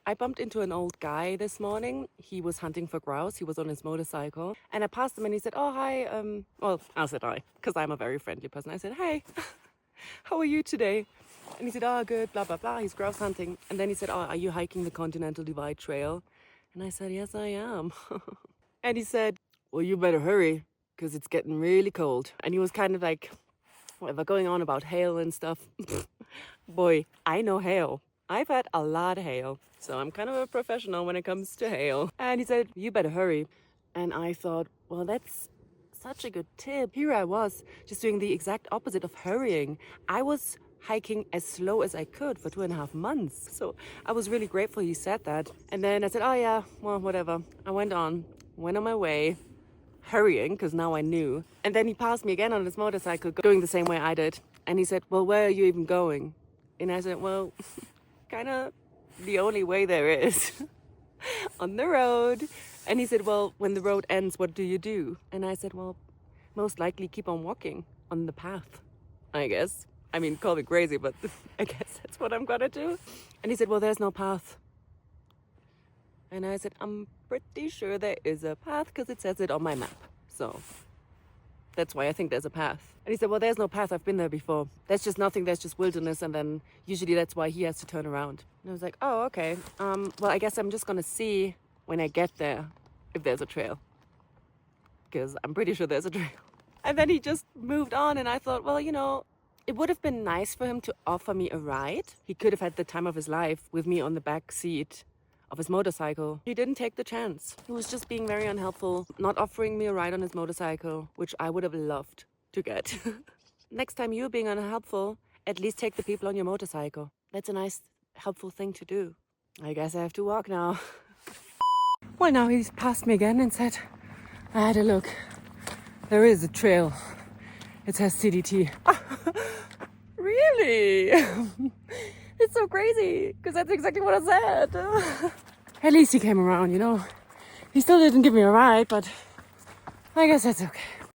I bumped into an old guy this morning. He was hunting for grouse. He was on his motorcycle. And I passed him and he said, oh, hi. Well, I said hi, because I'm a very friendly person. I said, hey, how are you today? And he said, oh, good, blah, blah, blah. He's grouse hunting. And then he said, oh, are you hiking the Continental Divide Trail? And I said, yes, I am. And he said, well, you better hurry, because it's getting really cold. And he was kind of like, whatever, going on about hail and stuff. Boy, I know hail. I've had a lot of hail, so I'm kind of a professional when it comes to hail. And he said, you better hurry. And I thought, well, that's such a good tip. Here I was, just doing the exact opposite of hurrying. I was hiking as slow as I could for 2.5 months. So I was really grateful he said that. And then I said, oh yeah, well, whatever. I went on my way, hurrying, because now I knew. And then he passed me again on his motorcycle, going the same way I did. And he said, well, where are you even going? And I said, well, kind of the only way there is. On the road. And he said, well, when the road ends, what do you do? And I said, well, most likely keep on walking on the path, I guess. I mean, call me crazy, but I guess that's what I'm gonna do. And he said, well, there's no path. And I said, I'm pretty sure there is a path because it says it on my map. So that's why I think there's a path. And he said, well, there's no path. I've been there before. There's just nothing. There's just wilderness. And then usually that's why he has to turn around. And I was like, oh, okay. Well, I guess I'm just going to see when I get there if there's a trail. Because I'm pretty sure there's a trail. And then he just moved on. And I thought, well, you know, it would have been nice for him to offer me a ride. He could have had the time of his life with me on the back seat of his motorcycle. He didn't take the chance. He was just being very unhelpful, not offering me a ride on his motorcycle, which I would have loved to get. Next time you're being unhelpful, at least take the people on your motorcycle. That's a nice, helpful thing to do. I guess I have to walk now. Well, now he's passed me again and said, I had a look. There is a trail. It says CDT. Really? It's so crazy, because that's exactly what I said. At least he came around, you know. He still didn't give me a ride, but I guess that's okay.